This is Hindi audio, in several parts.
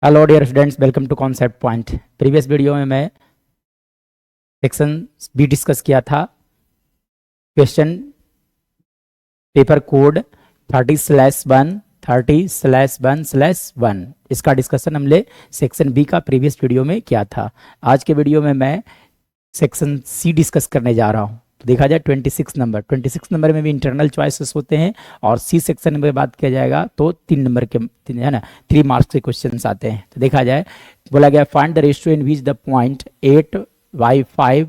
Hello dear students, welcome to concept point. Previous video में मैं सेक्शन बी डिस्कस किया था। क्वेश्चन पेपर कोड 30/1 इसका डिस्कशन हमने सेक्शन बी का प्रीवियस वीडियो में किया था। आज के वीडियो में मैं सेक्शन सी डिस्कस करने जा रहा हूँ। तो देखा जाए 26 नंबर में भी इंटरनल चॉइसेस होते हैं और सी सेक्शन में बात किया जाएगा तो 3 नंबर के है ना 3 मार्क्स के क्वेश्चन आते हैं। तो देखा जाए, बोला गया find the ratio in which the point 8/5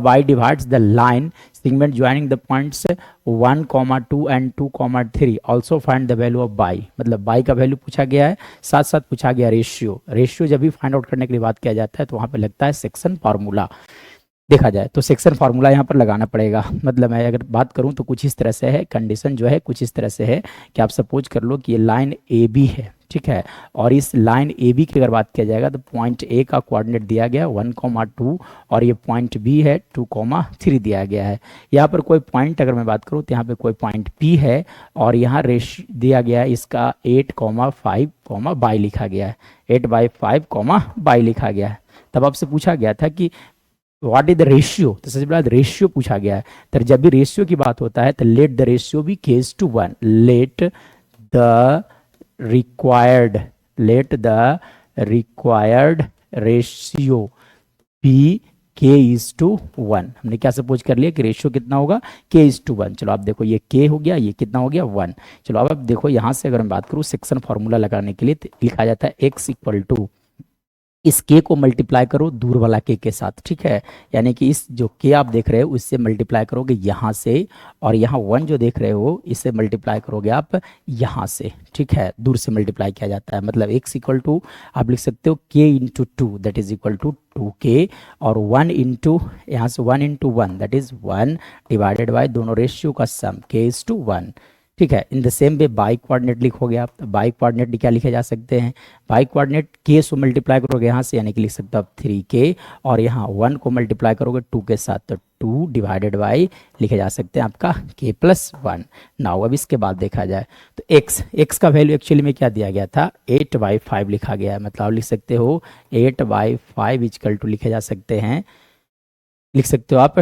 y divides the line segment joining the points 1, 2 and 2, 3. Also find the value of y। मतलब y का वैल्यू पूछा गया है, साथ साथ पूछा गया रेशियो जब भी फाइंड आउट करने के लिए बात किया जाता है तो वहां पे लगता है सेक्शन फार्मूला। देखा जाए तो सेक्शन फार्मूला यहाँ पर लगाना पड़ेगा। मतलब मैं अगर बात करूँ तो कुछ इस तरह से है, कंडीशन जो है कुछ इस तरह से है कि आप सपोज कर लो कि ये लाइन ए बी है, ठीक है, और इस लाइन ए बी की अगर बात किया जाएगा तो पॉइंट ए का कोऑर्डिनेट दिया गया 1, 2 और ये पॉइंट बी है 2, 3 दिया गया है। यहाँ पर कोई पॉइंट अगर मैं बात करूँ तो यहाँ पे कोई पॉइंट पी है और यहाँ रेश दिया गया है इसका 8, 5, बाई लिखा गया है, 8/5, बाई लिखा गया है। तब आपसे पूछा गया था कि व्हाट इज द रेशियो, तो सबसे पहले रेशियो पूछा गया है। तो जब भी रेशियो की बात होता है तो let the ratio be k/1, let the required ratio be k/1। हमने क्या सपोज कर लिया कि रेशियो कितना होगा k/1। चलो आप देखो ये k हो गया, ये कितना हो गया 1। चलो अब देखो यहाँ से अगर मैं बात करूँ सेक्शन फॉर्मूला लगाने के लिए तो लिखा जाता है x इक्वल टू इस k को मल्टीप्लाई करो दूर वाला k के साथ, ठीक है, यानी कि इस जो k आप देख रहे हो इससे मल्टीप्लाई करोगे यहाँ से, और यहाँ 1 जो देख रहे हो इससे मल्टीप्लाई करोगे आप यहाँ से, ठीक है, दूर से मल्टीप्लाई किया जाता है। मतलब x इक्वल टू आप लिख सकते हो k into 2 that is equal to 2k, और 1 इंटू यहाँ से 1 into 1 that is 1 divided by दोनों रेशियो का सम k/1, ठीक है। In the same way y coordinate लिखोगे आप, तो बाई कोऑर्डिनेट क्या लिखे जा सकते हैं, बाई कोऑर्डिनेट k से मल्टीप्लाई करोगे यहाँ से यानी कि लिख सकते हो आप 3k, और यहाँ 1 को मल्टीप्लाई करोगे 2 के साथ तो 2 डिवाइडेड बाई लिखे जा सकते हैं आपका k+1। नाउ अब इसके बाद देखा जाए तो x का वैल्यू एक्चुअली में क्या दिया गया था 8/5 लिखा गया है। मतलब आप लिख सकते हो 8/5 इक्वल टू लिखे जा सकते हैं, लिख सकते हो आप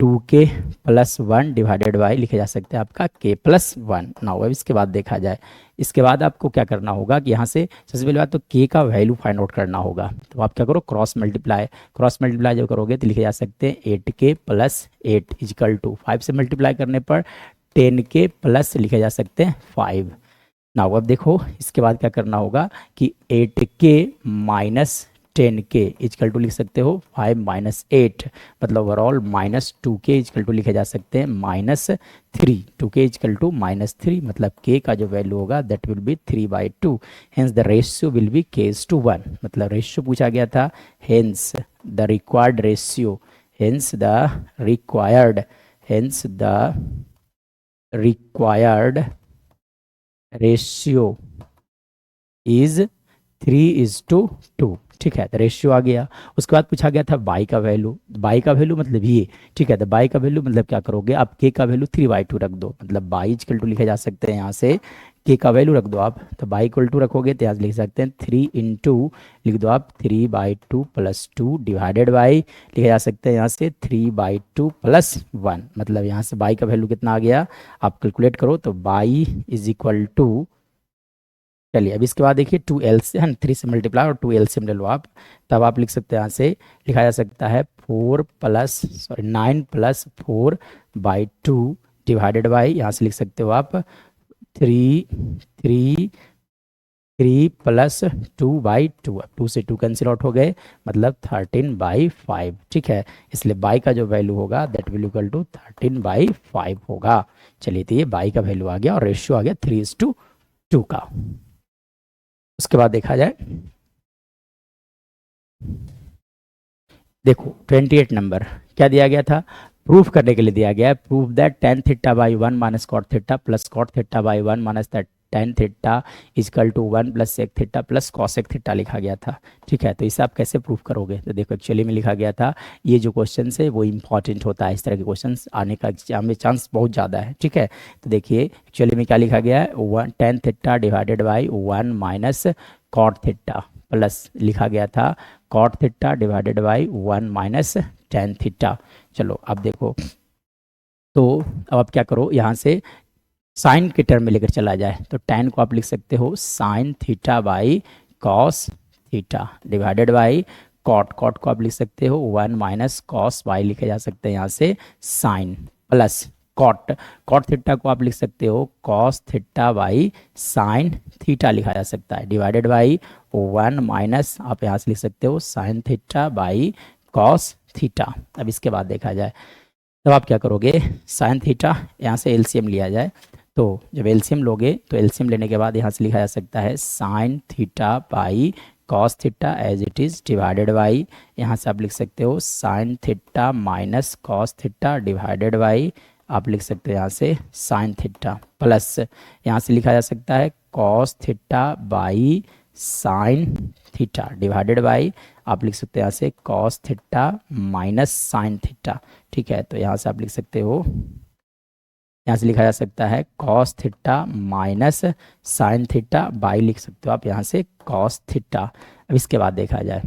2k+1 डिवाइडेड बाई लिखे जा सकते हैं आपका k+1। नाउ अब इसके बाद देखा जाए, इसके बाद आपको क्या करना होगा कि यहाँ से सबसे पहले बात तो k का वैल्यू फाइंड आउट करना होगा। तो आप क्या करो क्रॉस मल्टीप्लाई जब करोगे तो लिखे जा सकते हैं 8k+8 इक्वल टू 5 से मल्टीप्लाई करने पर 10k प्लस लिखे जा सकते हैं 5। नाउ अब देखो इसके बाद क्या करना होगा कि 8k minus 10k equal to लिख सकते हो 5-8, मतलब ओवरऑल -2k इक्वल टू लिखे जा सकते हैं -3, 2k इक्वल टू -3, मतलब k का जो वैल्यू होगा that will B 3/2। Hence the ratio will be k/1। मतलब रेशियो पूछा गया था, hence the required ratio, hence the required ratio is 3:2, ठीक है। तो रेशियो आ गया। उसके बाद पूछा गया था बाई का वैल्यू, मतलब ये, ठीक है। तो बाई का वैल्यू मतलब क्या करोगे आप k का वैल्यू 3/2 रख दो, मतलब बाई इक्वल टू लिखे जा सकते हैं यहाँ से k का वैल्यू रख दो आप, तो बाई इक्वल टू रखोगे तो यहाँ से लिख सकते हैं 3 इंटू लिख दो आप 3/2 + 2 डिवाइडेड बाई लिखे जा सकते हैं यहाँ से 3/2 + 1। मतलब यहाँ से बाई का वैल्यू कितना आ गया आप कैलकुलेट करो तो बाई इज इक्वल टू, चलिए अब इसके बाद देखिए 2l से 3 से मल्टीप्लाई और 2l से ले लो आप, तब आप लिख सकते हैं यहाँ से लिखा जा सकता है 9 + 4/2 डिवाइडेड बाई यहाँ से लिख सकते हो आप 3 + 2/2, 2 से 2 कैंसिल आउट हो गए, मतलब 13/5, ठीक है। इसलिए बाई का जो वैल्यू होगा दैट विल इक्वल टू 13/5 होगा। चलिए तो ये बाई का वैल्यू आ गया और रेशियो आ गया 3:2 का। उसके बाद देखा जाए, देखो 28 नंबर क्या दिया गया था, प्रूफ करने के लिए दिया गया है, proof that tan θ/1 - cot θ plus cot θ/1 - tan θ equal to 1 + sec θ plus cosec θ लिखा गया था, ठीक है। तो इसे आप कैसे प्रूफ करोगे, तो देखो एक्चुअली में लिखा गया था, ये जो क्वेश्चन है वो इंपॉर्टेंट होता है, इस तरह के क्वेश्चन आने का एग्जाम में चांस बहुत ज़्यादा है, ठीक है। तो देखिए एक्चुअली में क्या लिखा गया है, tan θ divided by 1 - cot θ plus लिखा गया था cot theta divided by 1 minus tan theta. चलो अब देखो, तो अब आप क्या करो, यहाँ से साइन के टर्म में लेकर चला जाए, तो टेन को आप लिख सकते हो sine theta by cos theta divided by cot, cot को आप लिख सकते हो 1 माइनस कॉस वाई लिखे जा सकते हैं यहाँ से sine, plus cot, cot theta को आप लिख सकते हो cos theta by sine theta लिखा जा सकता है डिवाइडेड बाई 1 माइनस आप यहाँ से लिख सकते हो sine theta by cos theta. अब इसके बाद देखा जाए, तब आप क्या करोगे, साइन थीटा यहाँ से एलसीएम लिया जाए, तो जब एलसीएम लोगे तो एलसीएम लेने के बाद यहाँ से लिखा जा सकता है sine theta by cos theta as it is divided by, यहाँ से आप लिख सकते हो sine theta minus cos theta divided by, आप लिख सकते हो यहाँ से साइन थीटा, प्लस यहाँ से लिखा जा सकता है cos theta by sine theta divided by, आप लिख सकते हो यहाँ से cos theta minus sine theta. ठीक है, तो यहाँ से आप लिख सकते हो, यहाँ से लिखा जा सकता है cos theta minus sine theta by, लिख सकते हो आप यहाँ से कॉस थीटा। अब इसके बाद देखा जाए,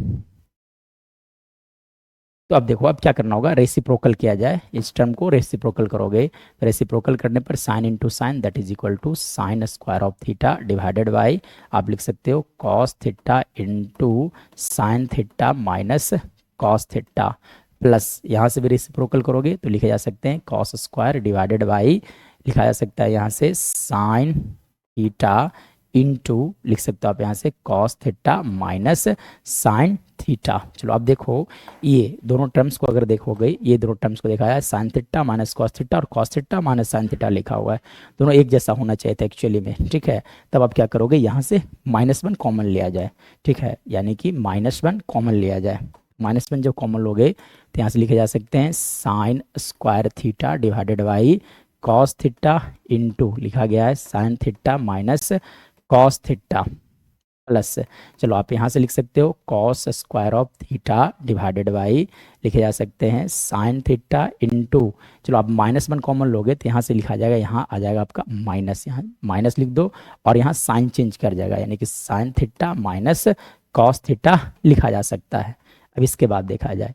तो अब देखो अब क्या करना होगा, रेसिप्रोकल किया जाए, इस टर्म को रेसिप्रोकल करोगे, तो रेसिप्रोकल करने पर sine into sine that is equal to sine square of theta divided by, आप लिख सकते हो cos theta into sine theta minus cos theta, plus यहाँ से भी रेसिप्रोकल करोगे तो लिखे जा सकते हैं कॉस स्क्वायर डिवाइडेड बाई, लिखा जा सकता है यहाँ से साइन थीटा इंटू लिख सकते हो आप यहाँ से cos theta minus sine theta. चलो अब देखो, ये दोनों टर्म्स को अगर देखोगे, ये दोनों टर्म्स को देखा है sine theta minus cos theta और cos theta minus sine theta लिखा हुआ है, दोनों एक जैसा होना चाहिए था एक्चुअली में। ठीक है, तब आप क्या करोगे, यहाँ से -1 कॉमन लिया जाए। ठीक है, यानी कि -1 कॉमन लिया जाए, -1 जब कॉमन लोगे तो यहाँ से लिखे जा सकते हैं sign square theta divided by cos theta into लिखा गया है sine theta minus cos theta, plus चलो आप यहाँ से लिख सकते हो cos square of theta divided by, लिखे जा सकते हैं साइन थीटा इंटू, चलो आप -1 कॉमन लोगे तो यहाँ से लिखा जाएगा, यहाँ आ जाएगा आपका माइनस, यहाँ माइनस लिख दो और यहाँ साइन चेंज कर जाएगा, यानी कि sine theta minus cos theta लिखा जा सकता है। अब इसके बाद देखा जाए,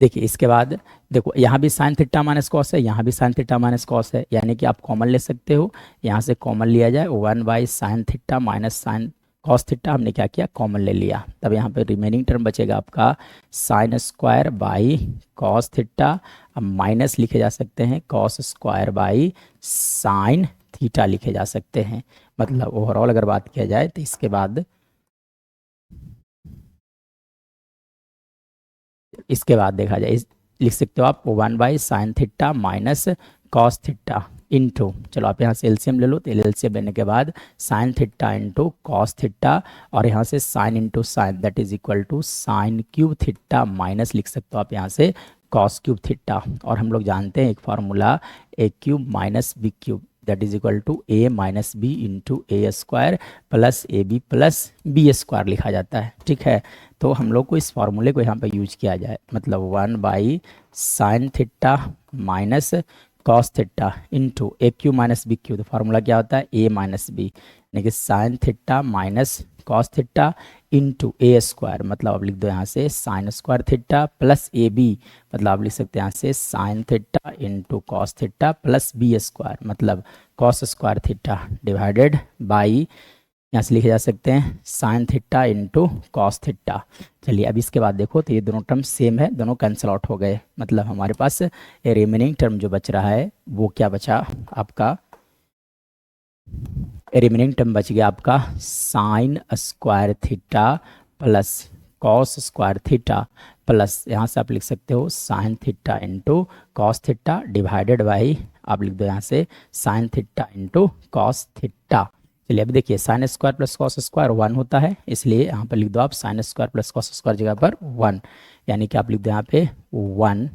देखिए इसके बाद देखो यहाँ भी साइन थीटा माइनस कॉस है, यहाँ भी साइन थीटा माइनस कॉस है, यानी कि आप कॉमन ले सकते हो, यहाँ से कॉमन लिया जाए 1 by sine theta minus sine cos theta, हमने क्या किया कॉमन ले लिया, तब यहाँ पे रिमेनिंग टर्म बचेगा आपका sine square by cos theta, अब माइनस लिखे जा सकते हैं cos square by sine theta लिखे जा सकते हैं। मतलब ओवरऑल अगर बात किया जाए तो इसके बाद देखा जाए, लिख सकते हो आप 1 by sine theta minus cos theta into, चलो आप यहाँ से एलसीएम ले लो, तो एलसीएम लेने के बाद sine theta into cos theta और यहाँ से sine into sine that is equal to sine cube theta minus लिख सकते हो आप यहाँ से कॉस क्यूब थीटा, और हम लोग जानते हैं एक formula a cube minus b cube that is equal to a minus b into A square plus A b plus B square लिखा जाता है। ठीक है, तो हम लोग को इस फार्मूले को यहाँ पे यूज किया जाए, मतलब 1 by sine theta minus cos theta into A cube minus B cube, तो फार्मूला क्या होता है ए माइनस बी, यानी कि sine theta minus cos theta into ए स्क्वायर, मतलब आप लिख दो यहाँ से साइन स्क्वायर थीटा प्लस ए बी, मतलब आप लिख सकते हैं यहाँ से sine theta into cos theta plus B square, मतलब cos square theta divided by, यहाँ से लिखे जा सकते हैं sine theta into cos theta. चलिए अब इसके बाद देखो, तो ये दोनों टर्म सेम है, दोनों कैंसिल आउट हो गए, मतलब हमारे पास रिमेनिंग टर्म जो बच रहा है वो क्या बचा आपका, रिमेनिंग टर्म बच गया आपका sign square theta plus cos square theta plus यहाँ से आप लिख सकते हो sine theta into cos theta divided by, आप लिख दो यहाँ से sine theta into cos theta. चलिए अभी देखिए sine square plus cos square 1 होता है, इसलिए यहाँ पर लिख दो आप sine square plus cos square जगह पर 1, यानी कि आप लिख दो यहाँ पे 1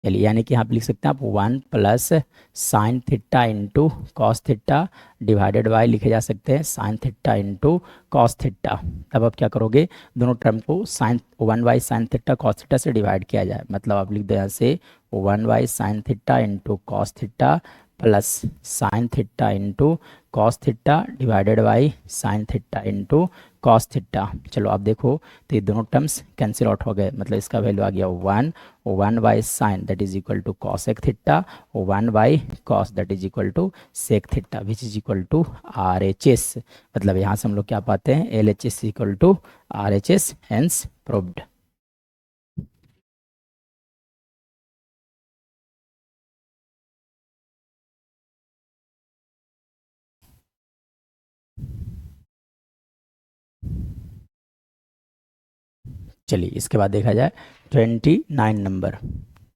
चलिए, यानी कि यहाँ पे लिख सकते हैं आप 1 plus sine theta into cos theta divided by लिखे जा सकते हैं sine theta into cos theta. तब आप क्या करोगे, दोनों टर्म को sine 1 by sine theta cos theta से डिवाइड किया जाए, मतलब आप लिख दो यहाँ से 1 by sine theta into cos theta plus sine theta into cos theta divided by sine theta into cos theta. चलो आप देखो तो ये दोनों टर्म्स कैंसिल आउट हो गए, मतलब इसका वैल्यू आ गया 1 by sine that is equal to cosec theta 1 by cos that is equal to sec theta which is equal to R H S. मतलब यहाँ से हम लोग क्या पाते हैं, L H S equal to R H S, hence proved. चलिए इसके बाद देखा जाए 29 नंबर।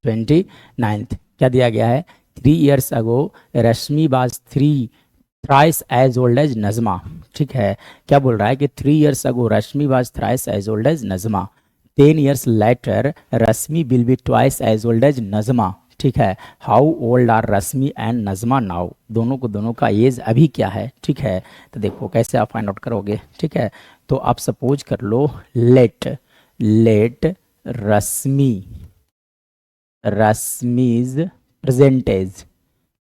29th क्या दिया गया है, 3 years ago Rashmi was thrice as old as Najma. ठीक है, क्या बोल रहा है कि 3 years ago Rashmi was thrice as old as Najma, 10 years later Rashmi will be twice as old as Najma. ठीक है, how old are Rashmi and Najma now, दोनों का एज अभी क्या है। ठीक है, तो देखो कैसे आप फाइंड आउट करोगे। ठीक है, तो आप सपोज कर लो लेट रश्मि's present age,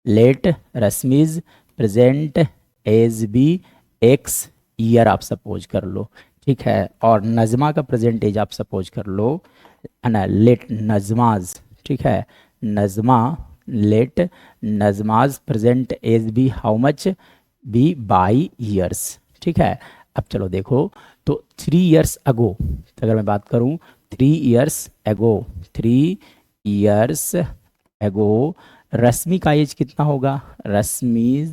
let रश्मि's present age भी x ईयर आप सपोज कर लो। ठीक है, और नजमा का प्रेजेंट एज आप सपोज कर लो, है ना, लेट नजमाज। ठीक है, Najma let Najma's present age भी how much, be y years. ठीक है, अब चलो देखो तो 3 years अगो, अगर मैं बात करूं 3 years अगो, 3 years अगो रश्मि का एज कितना होगा, रश्मि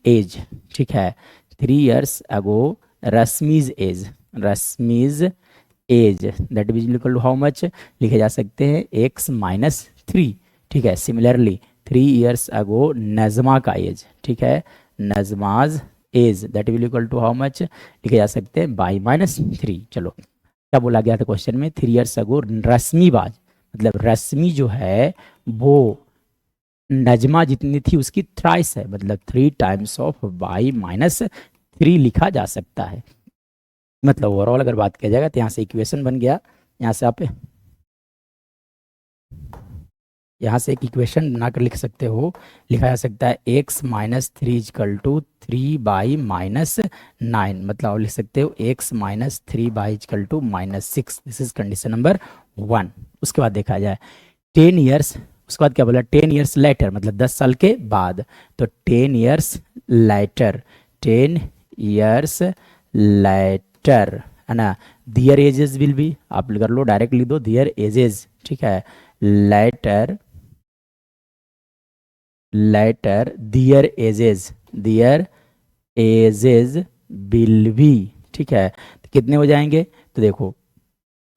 एज। ठीक है, 3 years ago Rashmi's age that is equal to how much, लिखे जा सकते हैं x-3। ठीक है, सिमिलरली 3 years अगो नजमा का एज। ठीक है, Najma's age that will equal to how much, लिखे जा सकते हैं y-3। चलो क्या बोला गया था क्वेश्चन में, 3 years अगो रश्मि बाज, मतलब रश्मि जो है वो नजमा जितनी थी उसकी थ्राइस है, मतलब 3 times ऑफ y-3 लिखा जा सकता है। मतलब ओवरऑल अगर बात किया जाएगा तो यहाँ से इक्वेशन बन गया, यहाँ से एक इक्वेशन बनाकर लिख सकते हो, लिखा जा सकता है x-3 इजकल टू 3/-9, मतलब आप लिख सकते हो x-3 equal to -6। This is condition number 1। उसके बाद देखा जाए 10 years, उसके बाद क्या बोला 10 years लेटर, मतलब 10 साल के बाद, तो 10 years लेटर, 10 years लेटर, है ना, दियर एजेस विल बी, आप कर लो डायरेक्ट लिख दो दियर एजेस। ठीक है, later their ages will be. ठीक है, तो कितने हो जाएंगे, तो देखो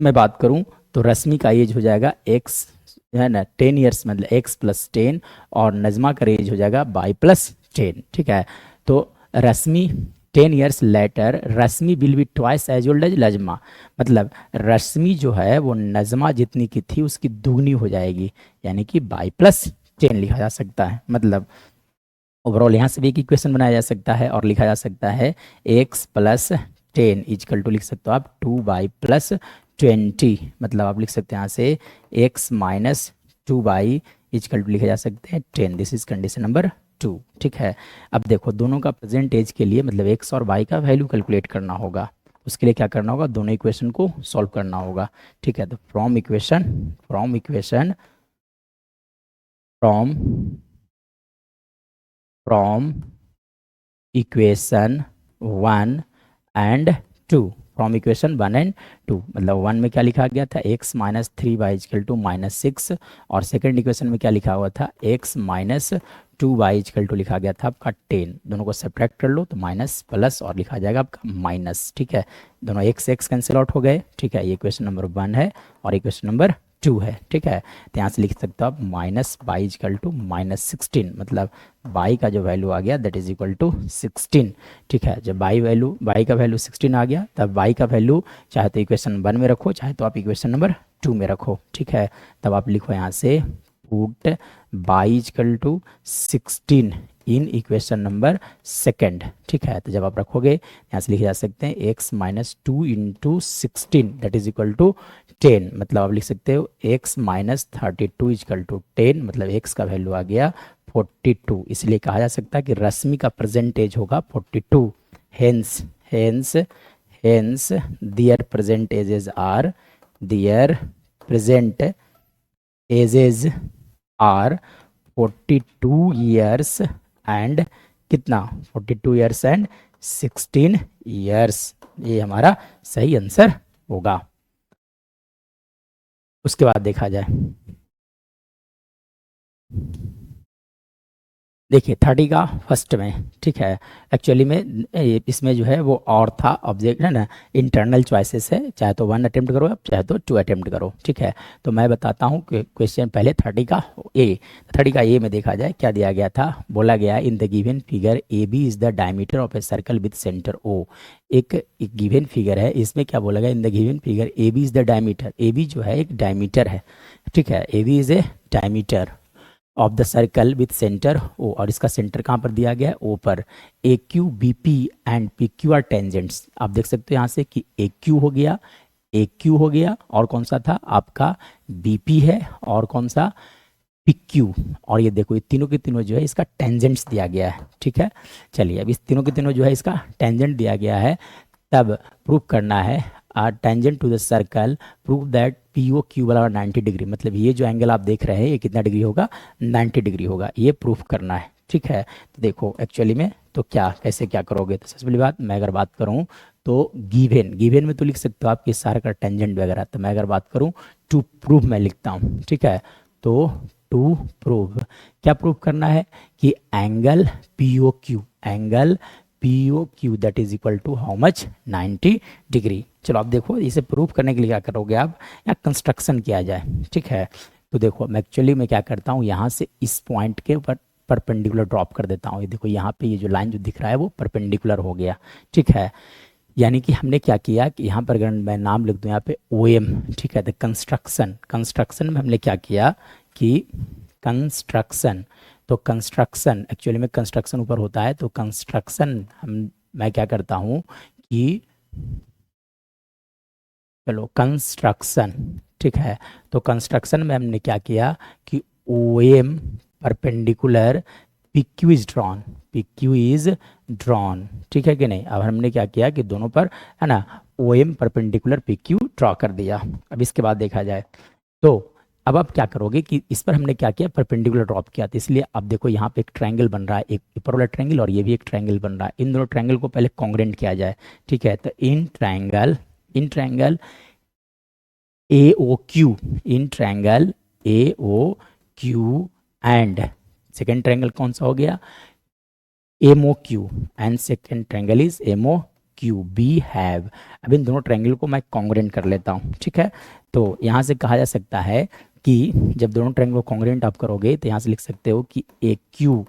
मैं बात करूं तो रश्मि का एज हो जाएगा x, है ना, 10 years मतलब x+10, और नजमा का एज हो जाएगा y+10। ठीक है, तो Rashmi 10 years later Rashmi will be twice as old as Najma, मतलब रश्मि जो है वो नजमा जितनी की थी उसकी दुगनी हो जाएगी, यानी कि y+10 लिखा जा सकता है। मतलब ओवरऑल यहाँ से भी एक इक्वेशन बनाया जा सकता है और लिखा जा सकता है x+10 इजकल टू लिख सकते हो आप 2y+20, मतलब आप लिख सकते हैं यहाँ से x-2y इजकल टू लिखे जा सकते हैं 10। This is condition number 2। ठीक है, अब देखो दोनों का प्रेजेंट एज के लिए मतलब x और y का वैल्यू कैलकुलेट करना होगा, उसके लिए क्या करना होगा, दोनों इक्वेशन को सॉल्व करना होगा। ठीक है, तो from equation 1 and 2, from equation 1 and 2, मतलब 1 में क्या लिखा गया था x-3 इजकल टू -6, और सेकंड इक्वेशन में क्या लिखा हुआ था x-2 इजकल टू लिखा गया था आपका 10। दोनों को सब्ट्रैक्ट कर लो तो माइनस प्लस और लिखा जाएगा आपका माइनस। ठीक है, दोनों x कैंसिल आउट हो गए। ठीक है, ये इक्वेशन नंबर 1 है और इक्वेशन नंबर 2 है। ठीक है, तो यहाँ से लिख सकते हो आप -y इजकल टू -16, मतलब y का जो वैल्यू आ गया दैट इज इक्वल टू 16। ठीक है, जब y का वैल्यू 16 आ गया तब y का वैल्यू चाहे तो इक्वेशन 1 में रखो, चाहे तो आप इक्वेशन नंबर 2 में रखो, ठीक है। तब आप लिखो यहाँ से put y equal to 16 in equation number second, ठीक है। तो जब आप रखोगे यहाँ से लिखे जा सकते हैं x minus 2 into 16 that is equal to 10, मतलब आप लिख सकते हो x माइनस 32 इक्वल टू 10, मतलब x का वैल्यू आ गया 42। इसलिए कहा जा सकता है कि रश्मि का प्रेजेंटेज होगा 42। Hence hence hence their present ages are, their present ages are 42 years and कितना 42 ईयर्स एंड 16 ईयर्स, ये हमारा सही आंसर होगा। उसके बाद देखा जाए, देखिए 30 का फर्स्ट में, ठीक है। एक्चुअली में इसमें जो है वो और था ऑब्जेक्ट है ना, इंटरनल चॉइसेस है, चाहे तो 1 अटेम्प्ट करो आप, चाहे तो 2 अटेम्प्ट करो, ठीक है। तो मैं बताता हूँ कि क्वेश्चन पहले 30 का ए में देखा जाए क्या दिया गया था। बोला गया in the given figure A B is the diameter of a circle with centre O. एक गिवन फिगर है, इसमें क्या बोला गया, in the given figure A B is the diameter, A B जो है एक डायमीटर है, ठीक है। A B is a diameter of the circle with centre O, और इसका सेंटर कहाँ पर दिया गया है, ओ पर। A Q B P and P Q are tangents. आप देख सकते हो यहाँ से कि ए क्यू हो गया, ए क्यू हो गया, और कौन सा था आपका बी पी है, और कौन सा पी क्यू। और ये देखो ये तीनों के तीनों जो है इसका टेंजेंट्स दिया गया है, ठीक है। चलिए अब इस तीनों के तीनों जो है इसका टेंजेंट दिया गया है, तब प्रूव करना है tangent to the circle prove that P O Q वाला 90 डिग्री, मतलब ये जो एंगल आप देख रहे हैं ये कितना डिग्री होगा, 90 डिग्री होगा, ये प्रूफ करना है, ठीक है। तो देखो एक्चुअली में तो क्या कैसे क्या करोगे, तो सबसे पहली बात मैं अगर बात करूं तो गिवन में तो लिख सकते हो आप कि सारा का टेंजेंट वगैरह, तो मैं अगर बात करूं टू प्रूव मैं लिखता हूं, ठीक है। तो टू प्रूव क्या प्रूव करना है कि angle P O Q, angle P O Q that is equal to how much, 90 degree. चलो आप देखो इसे प्रूफ करने के लिए क्या करोगे आप, या कंस्ट्रक्शन किया जाए, ठीक है। तो देखो मैं एक्चुअली मैं क्या करता हूँ, यहाँ से इस पॉइंट के ऊपर परपेंडिकुलर ड्रॉप कर देता हूँ। ये देखो यहाँ पे ये जो लाइन जो दिख रहा है वो परपेंडिकुलर हो गया, ठीक है। यानी कि हमने क्या किया कि यहाँ पर अगर मैं नाम लिख दूँ यहाँ पे ओ एम, ठीक है। तो कंस्ट्रक्शन में हमने क्या किया कि कंस्ट्रक्शन, तो कंस्ट्रक्शन एक्चुअली में कंस्ट्रक्शन ऊपर होता है, तो कंस्ट्रक्शन मैं क्या करता हूँ कि चलो कंस्ट्रक्शन, ठीक है। तो कंस्ट्रक्शन में हमने क्या किया कि O M perpendicular P Q is drawn, P Q is drawn, ठीक है कि नहीं। अब हमने क्या किया कि दोनों पर है ना O M perpendicular P Q draw कर दिया। अब इसके बाद देखा जाए तो अब आप क्या करोगे कि इस पर हमने क्या किया, परपेंडिकुलर ड्रॉप किया, तो इसलिए अब देखो यहाँ पे एक ट्रायंगल बन रहा है, एक ऊपर वाला ट्रायंगल और ये भी एक ट्रायंगल बन रहा है। इन दोनों ट्रायंगल को पहले कॉन्ग्रेंट किया जाए, ठीक है। तो in triangle A O Q, in triangle A O Q and second triangle कौन सा हो गया, M O Q, and second triangle is M O Q we have. अब इन दोनों ट्रायंगल को मैं कॉन्ग्रेंट कर लेता हूँ, ठीक है। तो यहाँ से कहा जा सकता है कि जब दोनों ट्रायंगल को कॉन्ग्रेंट आप करोगे तो यहाँ से लिख सकते हो कि ए क्यू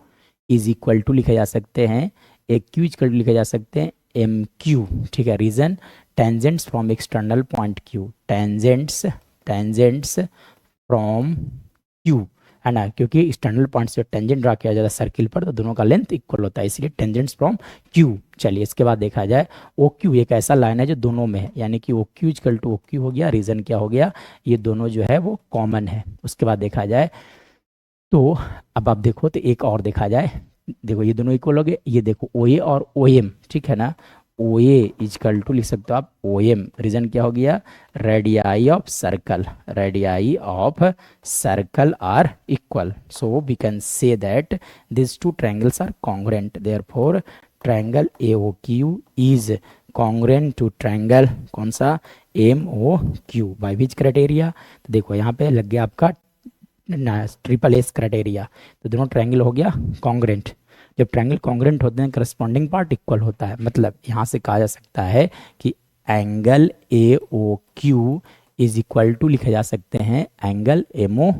इज इक्वल टू लिखे जा सकते हैं, ए क्यू इक्वल टू लिखे जा सकते हैं एम क्यू, ठीक है। Reason tangents from external point Q, tangents from Q है ना, क्योंकि एक्सटर्नल पॉइंट से टेंजेंट ड्रा किया जाता है सर्किल पर तो दोनों का लेंथ इक्वल होता है, इसलिए टेंजेंट्स फ्रॉम क्यू। चलिए इसके बाद देखा जाए ओ क्यू एक ऐसा लाइन है जो दोनों में है, यानी कि O Q equal to O Q हो गया, रीजन क्या हो गया, ये दोनों जो है वो कॉमन है। उसके बाद देखा जाए तो अब आप देखो तो एक और देखा जाए, देखो ये दोनों इक्वल हो गए, ये देखो ओ ए और ओ एम, ठीक है ना। ओ ए इजकल टू लिख सकते हो आप ओ एम, रीजन क्या हो गया, radii of circle are equal, so we can say that this two triangles are congruent, therefore triangle A O Q is congruent to triangle कौन सा, M O Q, by which criteria. तो देखो यहाँ पे लग गया आपका ट्रिपल एस क्राइटेरिया, तो दोनों ट्रायंगल हो गया कॉन्ग्रेंट। जब ट्रायंगल कॉन्ग्रेंट होते हैं करस्पॉन्डिंग पार्ट इक्वल होता है, मतलब यहाँ से कहा जा सकता है कि angle A O Q is equal to लिखे जा सकते हैं angle M O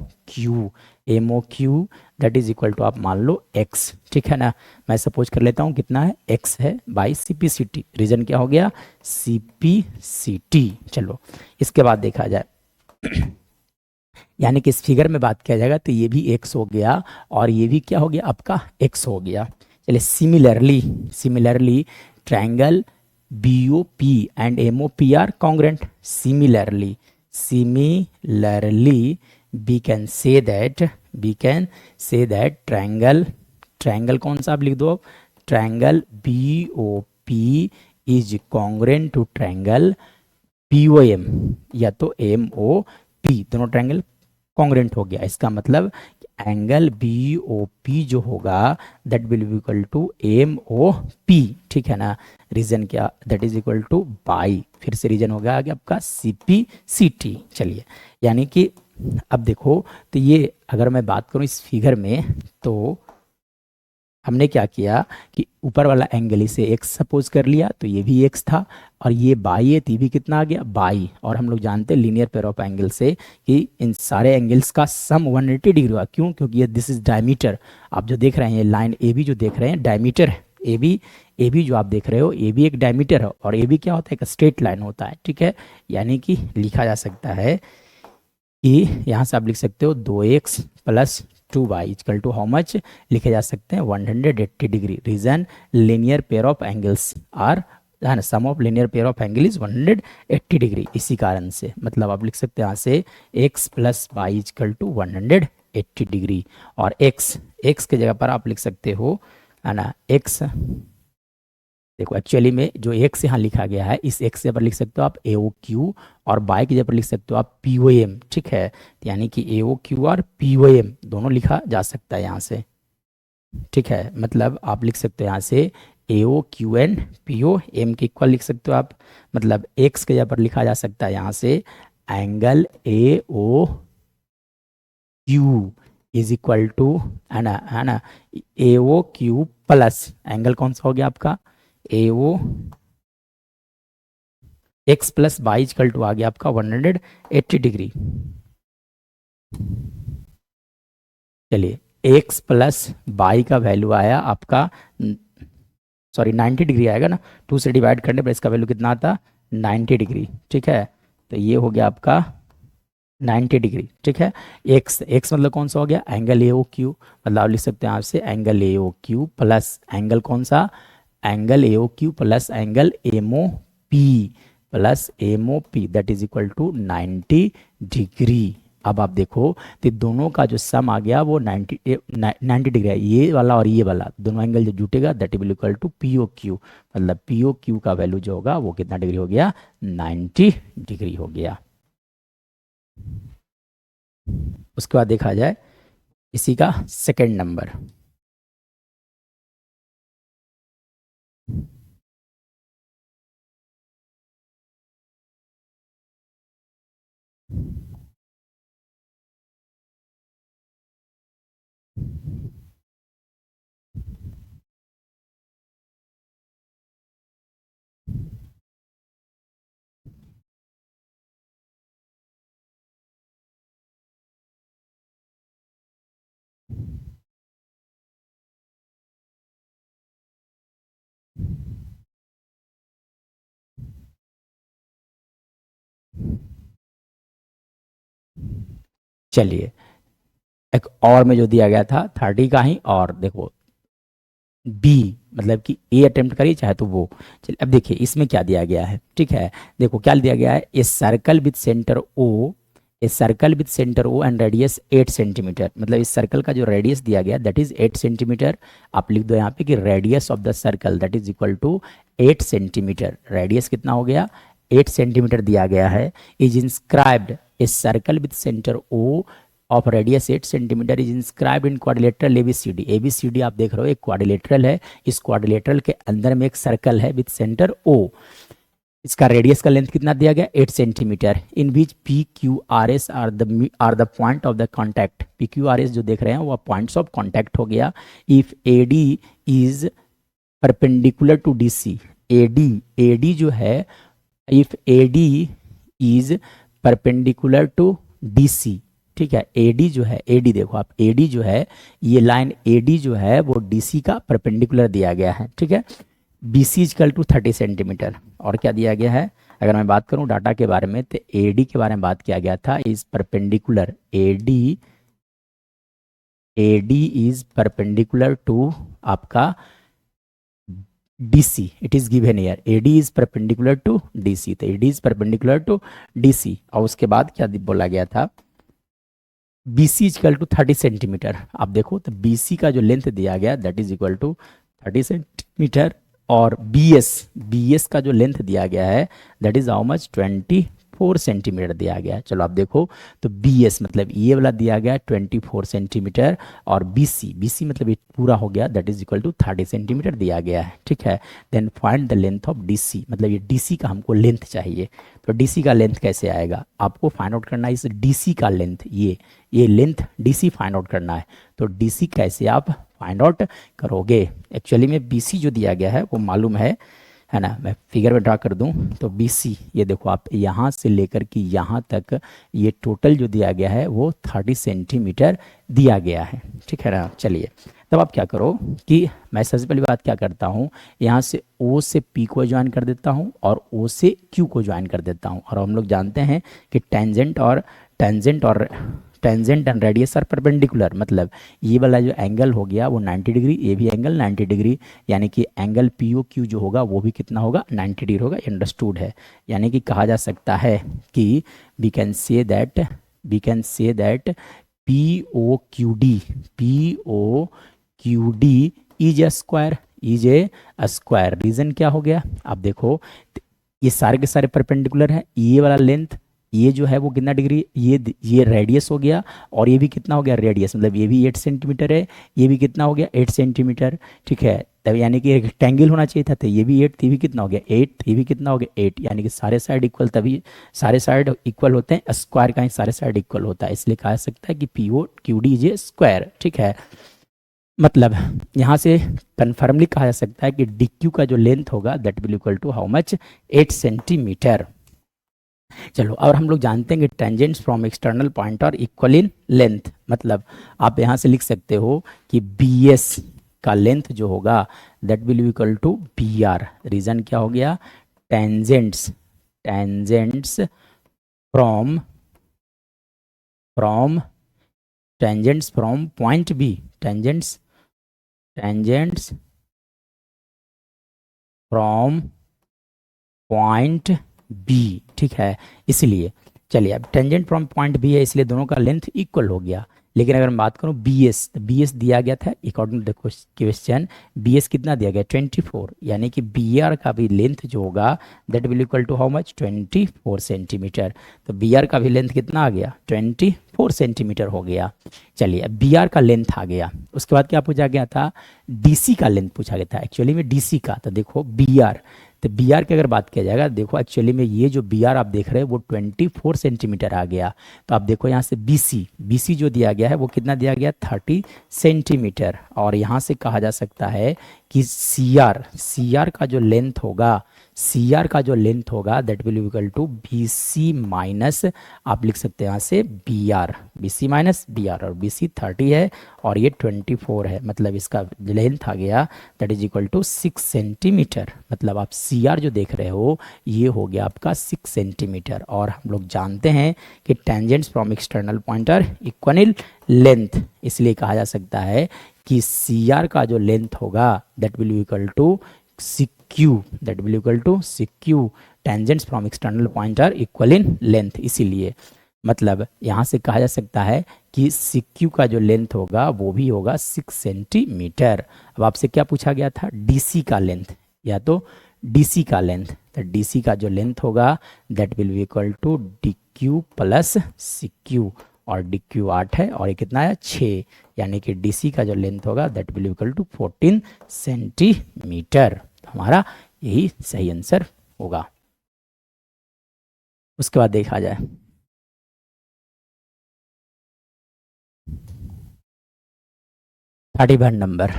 Q that is equal to आप मान लो एक्स, ठीक है ना। मैं सपोज कर लेता हूँ कितना है, एक्स है by C P C T, reason क्या हो गया, सी पी सी टी। चलो इसके बाद देखा जाए यानी कि इस फिगर में बात किया जाएगा तो ये भी एक्स हो गया और ये भी क्या हो गया आपका एक्स हो गया। चलिए similarly triangle BOP and MOP are congruent. Similarly we can say that triangle कौन सा आप लिख दो, triangle BOP is congruent to triangle POM या तो MOP, दोनों ट्रायंगल कॉन्ग्रुएंट हो गया। इसका मतलब एंगल BOP जो होगा that will be equal to MOP, ठीक है ना। रीजन क्या, that is equal to by, फिर से रीजन हो गया आगे आपका CPCT। चलिए यानी कि अब देखो तो ये अगर मैं बात करूं इस फिगर में तो हमने क्या किया कि ऊपर वाला एंगल इसे एक्स सपोज कर लिया तो ये भी एक्स था और ये बाई है तो ये भी कितना आ गया बाई। और हम लोग जानते हैं लीनियर पेयर ऑफ एंगल से कि इन सारे एंगल्स का सम 180 डिग्री हुआ। क्यों, क्योंकि ये दिस इज डायमीटर। आप जो देख रहे हैं ये लाइन ए बी जो देख रहे हैं डायमीटर है। ए बी जो आप देख रहे हो ए बी एक डायमीटर है और ए बी क्या होता है, एक स्ट्रेट लाइन होता है, ठीक है। यानी कि लिखा जा सकता है कि यहाँ से आप लिख सकते हो 2x plus 2y equal to how much, लिखे जा सकते हैं 180 degree. Reason linear pair of angles are, है ना, sum of linear pair of angle is 180 degree. इसी कारण से मतलब आप लिख सकते हैं यहाँ से x plus y equal to 180 degree. और x के जगह पर आप लिख सकते हो, है ना, x देखो एक्चुअली में जो एक्स यहाँ लिखा गया है इस एक्स के ऊपर लिख सकते हो आप AOQ और बाई के जगह पर लिख सकते हो आप POM, ठीक है। यानी कि AOQ और POM दोनों लिखा जा सकता है यहाँ से, ठीक है। मतलब आप लिख सकते हो यहाँ से AOQ एंड POM के इक्वल लिख सकते हो आप। मतलब एक्स के जगह पर लिखा जा सकता है यहाँ से angle AOQ is equal to, है ना AOQ प्लस एंगल कौन सा हो गया आपका AO x plus y equal to आ गया आपका 180 डिग्री। चलिए x प्लस बाई का वैल्यू आया आपका, सॉरी 90 डिग्री आएगा ना, 2 से डिवाइड करने पर इसका वैल्यू कितना आता 90 डिग्री, ठीक है। तो ये हो गया आपका 90 डिग्री, ठीक है। x मतलब कौन सा हो गया एंगल AOQ, मतलब आप लिख सकते हैं आपसे एंगल AOQ प्लस एंगल कौन सा, angle AOQ plus angle MOP that is equal to 90 degree. अब आप देखो तो दोनों का जो सम आ गया वो 90 डिग्री है। ये वाला और ये वाला दोनों एंगल जो जुटेगा that will equal to POQ, मतलब POQ का वैल्यू जो होगा वो कितना डिग्री हो गया 90 डिग्री हो गया। उसके बाद देखा जाए इसी का सेकेंड नंबर, चलिए एक और में जो दिया गया था 30 का ही, और देखो बी मतलब कि ए अटेम्प्ट करिए चाहे तो वो। चलिए अब देखिए इसमें क्या दिया गया है, ठीक है। देखो क्या दिया गया है, a circle with centre O, a circle with centre O and radius 8 centimetre. मतलब इस सर्कल का जो रेडियस दिया गया दैट इज 8 सेंटीमीटर। आप लिख दो यहाँ पे कि radius of the circle that is equal to 8 centimetre. Radius कितना हो गया 8 सेंटीमीटर दिया गया है। Is inscribed a circle with centre O of radius 8 centimetre is inscribed in quadrilateral ABCD। ABCD आप देख रहे हो एक क्वाड्रिलेटरल है, इस क्वाड्रिलेटरल के अंदर में एक सर्कल है विथ सेंटर O। इसका रेडियस का लेंथ कितना दिया गया 8 centimetre. In which PQRS are the point of the contact. PQRS जो देख रहे हैं वो पॉइंट्स ऑफ कॉन्टैक्ट हो गया। If AD is perpendicular to DC, AD जो है, if AD is perpendicular to DC, ठीक है। AD जो है, AD देखो आप AD जो है, ये लाइन AD जो है वो DC का परपेंडिकुलर दिया गया है, ठीक है। BC equal to 30 centimetre. और क्या दिया गया है अगर मैं बात करूं डाटा के बारे में तो एडी के बारे में बात किया गया था, is perpendicular, AD is perpendicular to आपका DC, it is given here, AD is perpendicular to DC, तो AD is perpendicular to DC। और उसके बाद क्या बोला गया था, BC इक्वल टू 30 सेंटीमीटर। आप देखो तो BC का जो लेंथ दिया गया that is equal to 30 centimetre, और BS का जो लेंथ दिया गया है that is how much, 24 centimetre दिया गया है। चलो आप देखो तो BS मतलब ये वाला दिया गया 24 सेंटीमीटर, और BC मतलब ये पूरा हो गया that is equal to 30 centimetre दिया गया है, ठीक है। Then find the length of DC, मतलब ये DC का हमको लेंथ चाहिए। तो DC का लेंथ कैसे आएगा, आपको फाइंड आउट करना है इस DC का लेंथ, ये लेंथ DC फाइंड आउट करना है। तो DC कैसे आप फाइंड आउट करोगे, एक्चुअली में BC जो दिया गया है वो मालूम है ना, मैं फिगर में ड्रा कर दूं तो BC ये देखो आप यहाँ से लेकर के यहाँ तक ये टोटल जो दिया गया है वो 30 सेंटीमीटर दिया गया है, ठीक है ना। चलिए तब आप क्या करो कि मैं सबसे पहली बात क्या करता हूँ, यहाँ से O से P को ज्वाइन कर देता हूँ और O से Q को ज्वाइन कर देता हूँ। और हम लोग जानते हैं कि tangent and radius are perpendicular, मतलब ये वाला जो एंगल हो गया वो 90 डिग्री, ये भी एंगल 90 डिग्री, यानी कि एंगल POQ जो होगा वो भी कितना होगा, 90 डिग्री होगा। अंडरस्टूड है, यानी कि कहा जा सकता है कि we can say that POQD is a square. Reason क्या हो गया, आप देखो ये सारे के सारे परपेंडिकुलर है, ये वाला लेंथ ये जो है वो कितना डिग्री, ये रेडियस हो गया, और ये भी कितना हो गया रेडियस, मतलब ये भी 8 सेंटीमीटर है, ये भी कितना हो गया 8 सेंटीमीटर, ठीक है। तब यानी कि रेक्टेंगल होना चाहिए था, तो ये भी 8, ये भी कितना हो गया 8, ये भी कितना हो गया 8, यानी कि सारे साइड इक्वल, तभी सारे साइड इक्वल होते हैं, स्क्वायर का ही सारे साइड इक्वल होता है, इसलिए कहा सकता है कि POQD इज ए स्क्वायर, ठीक है। मतलब यहाँ से कन्फर्मली कहा जा सकता है कि DQ का जो लेंथ होगा that will equal to how much, 8 centimetre. चलो और हम लोग जानते हैं कि टेंजेंट्स फ्रॉम एक्सटर्नल पॉइंट और इक्वल इन लेंथ, मतलब आप यहाँ से लिख सकते हो कि BS का लेंथ जो होगा that will be equal to BR। Reason क्या हो गया, tangents from point B, tangents from point B, ठीक है। इसलिए चलिए अब टेंजेंट फ्रॉम पॉइंट B है, इसलिए दोनों का लेंथ इक्वल हो गया। लेकिन अगर मैं बात करूं BS, तो BS दिया गया था according to the question, BS कितना दिया गया 24, यानी कि BR का भी लेंथ जो होगा that will equal to how much, 24 centimetre. तो BR का भी लेंथ कितना आ गया 24 सेंटीमीटर हो गया। चलिए अब BR का लेंथ आ गया, उसके बाद क्या पूछा गया था, DC का लेंथ पूछा गया था एक्चुअली में DC का। तो देखो BR, तो BR की अगर बात किया जाएगा, देखो एक्चुअली में ये जो BR आप देख रहे हैं वो 24 सेंटीमीटर आ गया। तो आप देखो यहाँ से BC जो दिया गया है वो कितना दिया गया 30 सेंटीमीटर, और यहाँ से कहा जा सकता है कि CR का जो लेंथ होगा that will equal to BC minus, आप लिख सकते हैं यहाँ से BC माइनस BR, और BC 30 है और ये 24 है, मतलब इसका लेंथ आ गया that is equal to 6 centimetre. मतलब आप CR जो देख रहे हो ये हो गया आपका 6 सेंटीमीटर। और हम लोग जानते हैं कि tangents from external point are equal in length, इसलिए कहा जा सकता है कि CR का जो लेंथ होगा that will equal to CQ, tangents from external point are equal in length. इसीलिए मतलब यहाँ से कहा जा सकता है कि CQ का जो लेंथ होगा वो भी होगा 6 सेंटीमीटर। अब आपसे क्या पूछा गया था, DC का लेंथ, या तो DC का लेंथ, तो DC का जो लेंथ होगा that will be equal to DQ plus CQ, और DQ 8 है और ये कितना है 6, यानी कि DC का जो लेंथ होगा that will equal to 14 centimetre. तो हमारा यही सही आंसर होगा। उसके बाद देखा जाए 31 नंबर,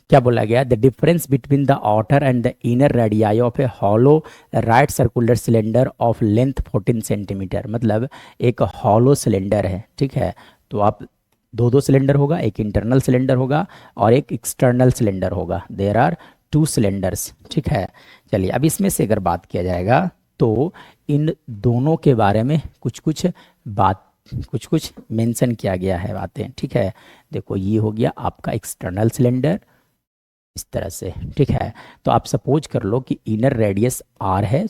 क्या बोला गया, the difference between the outer and the inner radii of a hollow right circular cylinder of length 14 centimetre. मतलब एक हॉलो सिलेंडर है, ठीक है, तो आप दो सिलेंडर होगा, एक इंटरनल सिलेंडर होगा और एक एक्सटर्नल सिलेंडर होगा, देयर आर 2 सिलेंडर्स, ठीक है। चलिए अब इसमें से अगर बात किया जाएगा तो इन दोनों के बारे में कुछ कुछ मेंशन किया गया है बातें, ठीक है। देखो ये हो गया आपका एक्सटर्नल सिलेंडर इस तरह से, ठीक है। तो आप सपोज कर लो कि इनर रेडियस आर है,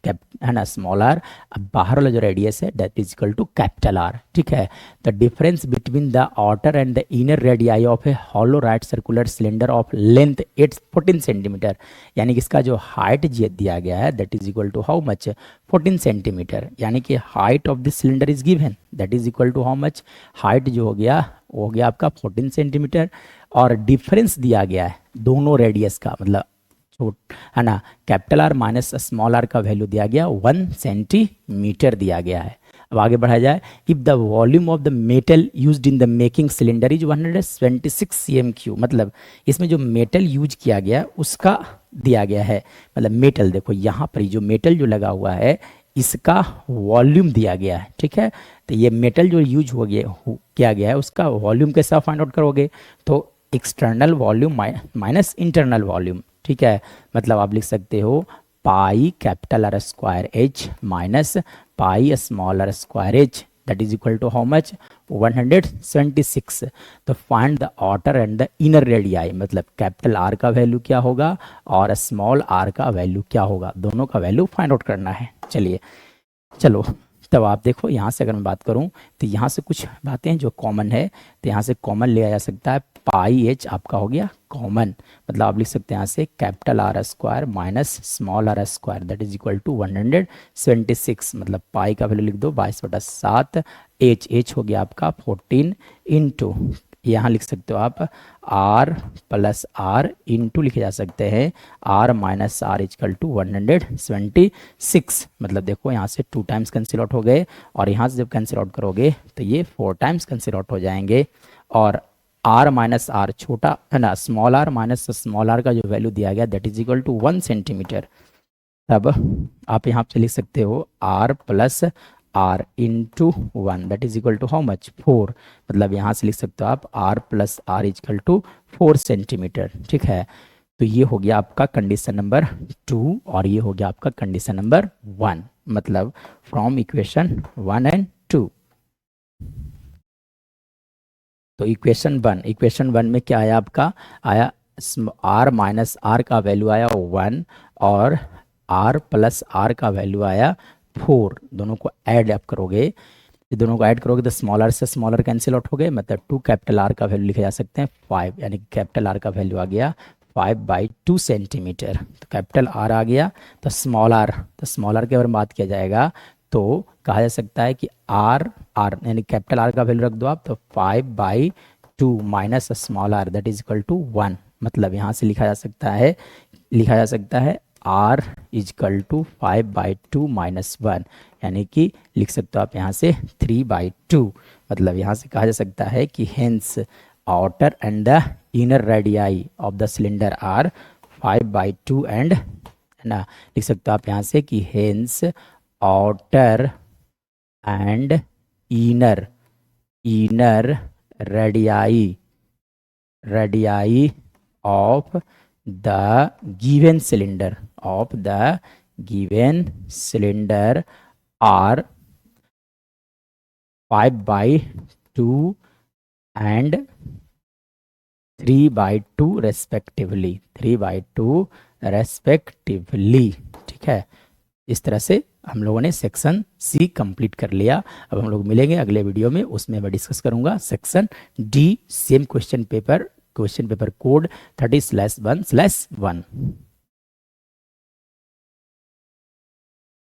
है ना, स्मॉल आर। अब बाहर वाला जो रेडियस है that is equal to capital R, ठीक है। The difference between the outer and the inner radii of a hollow right circular cylinder of length 14 centimetre, यानी कि इसका जो हाइट दिया गया है that is equal to how much, 14 centimetre, यानी कि height of this cylinder is given that is equal to how much, height जो हो गया वो हो गया आपका 14 सेंटीमीटर, और डिफरेंस दिया गया है दोनों रेडियस का, मतलब है ना, capital R minus small R का वैल्यू दिया गया 1 सेंटीमीटर दिया गया है। अब आगे बढ़ा जाए, if the volume of the metal used in the making cylinder is 126 cm3, मतलब इसमें जो मेटल यूज किया गया उसका दिया गया है, मतलब मेटल देखो यहाँ पर जो मेटल जो लगा हुआ है इसका वॉल्यूम दिया गया है, ठीक है। तो ये मेटल जो यूज किया गया है उसका वॉल्यूम कैसा फाइंड आउट करोगे, तो external volume minus internal volume, ठीक है। मतलब आप लिख सकते हो pi capital R square H minus pi small R square H that is equal to how much, 176। तो find the outer and the inner radii, मतलब कैपिटल आर का वैल्यू क्या होगा और स्मॉल आर का वैल्यू क्या होगा, दोनों का वैल्यू फाइंड आउट करना है। चलो तब आप देखो यहाँ से अगर मैं बात करूँ तो यहाँ से कुछ बातें हैं जो कॉमन है, तो यहाँ से कॉमन लिया जा सकता है, पाई एच आपका हो गया कॉमन, मतलब आप लिख सकते हैं यहाँ से capital R square minus small R square that is equal to 176, मतलब पाई का वैल्यू लिख दो 22/7, एच हो गया आपका 14 इंटू, यहाँ लिख सकते हो आप आर प्लस आर इंटू लिखे जा सकते हैं R minus R equal to 176, मतलब देखो यहाँ से 2 टाइम्स कैंसिल आउट हो गए, और यहाँ से जब कैंसिल आउट करोगे तो ये 4 टाइम्स कैंसिल आउट हो जाएंगे, और आर माइनस आर छोटा है ना, small R minus small R का जो वैल्यू दिया गया that is equal to 1 centimetre. तब आप यहाँ पे लिख सकते हो R plus R into 1 that is equal to how much, 4, मतलब यहाँ से लिख सकते हो आप R plus R equal to 4 centimetre, ठीक है। तो ये हो गया आपका कंडीशन नंबर 2 और ये हो गया आपका कंडीशन नंबर 1, मतलब फ्रॉम इक्वेशन 1 एंड 2। तो इक्वेशन 1 में क्या आया आपका, आया आर माइनस आर का वैल्यू आया 1 और आर प्लस आर का वैल्यू आया 4, दोनों को ऐड आप करोगे, दोनों को ऐड करोगे तो स्मॉल आर से स्मॉल आर कैंसिल आउट हो गए, मतलब 2 कैपिटल आर का वैल्यू लिखे जा सकते हैं 5, यानी कैपिटल आर का वैल्यू आ गया 5/2 सेंटीमीटर। तो कैपिटल आर आ गया, तो स्मॉल आर के बारे में बात किया जाएगा तो कहा जा सकता है कि आर यानी कैपिटल आर का वैल्यू रख दो आप, तो 5/2 minus small R that is equal to 1, मतलब यहाँ से लिखा जा सकता है आर इजकल टू 5/2 माइनस 1, यानी कि लिख सकते हो आप यहाँ से 3/2, मतलब यहाँ से कहा जा सकता है कि hence outer and the inner radii of the cylinder are 5/2 and, है ना, लिख सकते हो आप यहाँ से कि hence outer and inner radii of the given cylinder are 5/2 and 3/2 respectively, ठीक है। इस तरह से हम लोगों ने सेक्शन सी कंप्लीट कर लिया। अब हम लोग मिलेंगे अगले वीडियो में, उसमें मैं डिस्कस करूंगा section D, same question paper code 30/1/1।